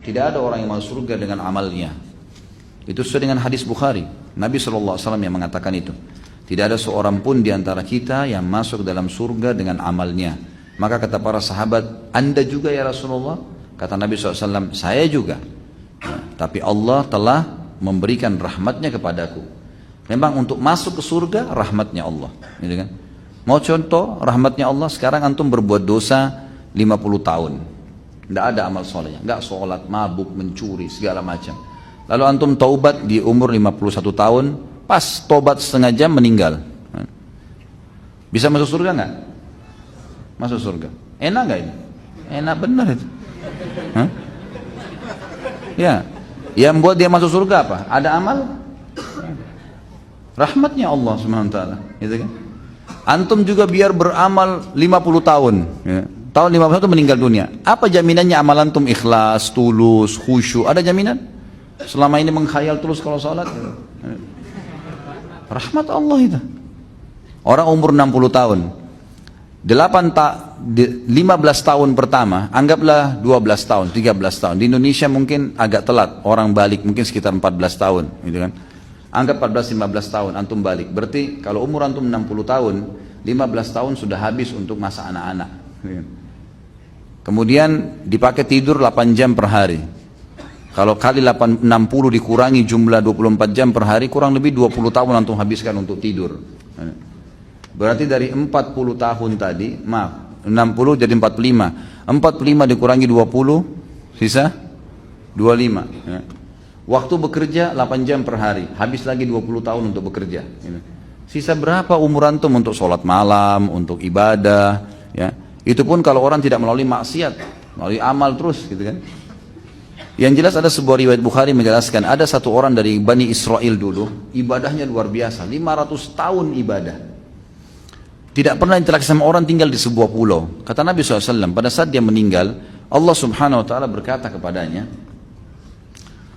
Tidak ada orang yang masuk surga dengan amalnya. Itu sesuai dengan hadis Bukhari. Nabi SAW yang mengatakan itu. Tidak ada seorang pun di antara kita yang masuk dalam surga dengan amalnya. Maka kata para sahabat, Anda juga ya Rasulullah? Kata Nabi SAW, saya juga. Tapi Allah telah memberikan rahmatnya kepadaku. Memang untuk masuk ke surga, rahmatnya Allah. Gitu kan? Mau contoh rahmatnya Allah, sekarang antum berbuat dosa 50 tahun. Tidak ada amal solehnya. Tidak sholat, mabuk, mencuri, segala macam. Lalu antum taubat di umur 51 tahun, pas taubat setengah jam meninggal. Bisa masuk surga nggak? Masuk surga. Enak nggak ini? Enak benar itu. Hah? Ya, yang buat dia masuk surga apa? Ada amal? Rahmatnya Allah SWT, gitu kan? Antum juga biar beramal 50 tahun, ya. Tahun 51 meninggal dunia. Apa jaminannya amal antum ikhlas, tulus, khusyuk? Ada jaminan? Selama ini mengkhayal terus kalau sholat, ya. Rahmat Allah itu. Orang umur 60 tahun, 15 tahun pertama, anggaplah 12 tahun, 13 tahun. Di Indonesia mungkin agak telat, orang balik mungkin sekitar 14 tahun, gitu kan? Anggap 14-15 tahun antum balik. Berarti kalau umur antum 60 tahun, 15 tahun sudah habis untuk masa anak-anak. Kemudian dipakai tidur 8 jam per hari. Kalau kali 60 dikurangi jumlah 24 jam per hari, kurang lebih 20 tahun antum habiskan untuk tidur. Berarti dari 40 tahun tadi, maaf, 60 jadi 45. 45 dikurangi 20, sisa 25. Ya. Waktu bekerja 8 jam per hari, habis lagi 20 tahun untuk bekerja. Sisa berapa umur antum untuk sholat malam, untuk ibadah, ya? Itu pun kalau orang tidak melalui maksiat, melalui amal terus, gitu kan? Yang jelas ada sebuah riwayat Bukhari menjelaskan, ada satu orang dari Bani Israel dulu, ibadahnya luar biasa, 500 tahun ibadah. Tidak pernah interaksi sama orang, tinggal di sebuah pulau. Kata Nabi SAW, pada saat dia meninggal, Allah Subhanahu Wa Taala berkata kepadanya,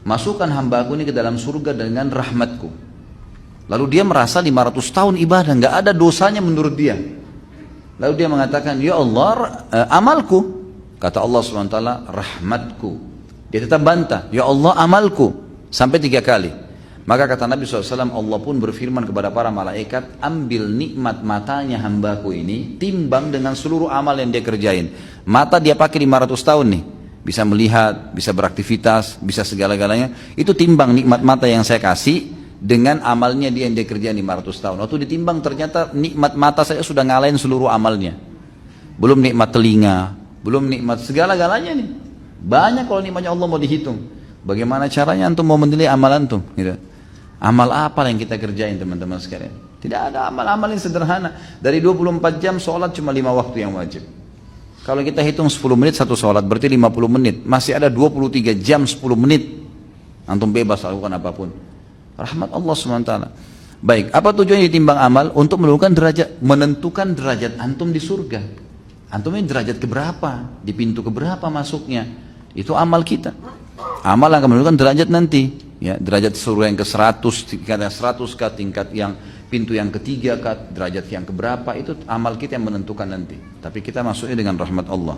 masukkan hambaku ini ke dalam surga dengan rahmatku. Lalu dia merasa 500 tahun ibadah, nggak ada dosanya menurut dia. Lalu dia mengatakan, ya Allah, amalku. Kata Allah SWT, rahmatku. Dia tetap bantah, ya Allah, amalku. Sampai 3 kali. Maka kata Nabi SAW, Allah pun berfirman kepada para malaikat, ambil nikmat matanya hambaku ini, timbang dengan seluruh amal yang dia kerjain. Mata dia pakai 500 tahun nih. Bisa melihat, bisa beraktivitas, bisa segala-galanya. Itu timbang nikmat mata yang saya kasih dengan amalnya dia yang dia kerjain 500 tahun. Waktu ditimbang ternyata nikmat mata saya sudah ngalahin seluruh amalnya. Belum nikmat telinga, belum nikmat segala-galanya nih. Banyak kalau nikmatnya Allah mau dihitung. Bagaimana caranya antum mau menilai amal antum? Gitu. Amal apa yang kita kerjain teman-teman sekalian? Tidak ada amal-amal yang sederhana. Dari 24 jam sholat cuma 5 waktu yang wajib. Kalau kita hitung 10 menit satu sholat, berarti 50 menit. Masih ada 23 jam 10 menit. Antum bebas lakukan apapun. Rahmat Allah SWT. Baik, apa tujuannya ditimbang amal? Untuk menentukan derajat antum di surga. Antum ini derajat keberapa? Di pintu keberapa masuknya? Itu amal kita. Amal akan menentukan derajat nanti. Ya, derajat surga yang ke-100, tingkat 100 kah, tingkat yang pintu yang ketiga kah, derajat yang keberapa, itu amal kita yang menentukan nanti. Tapi kita masuknya dengan rahmat Allah.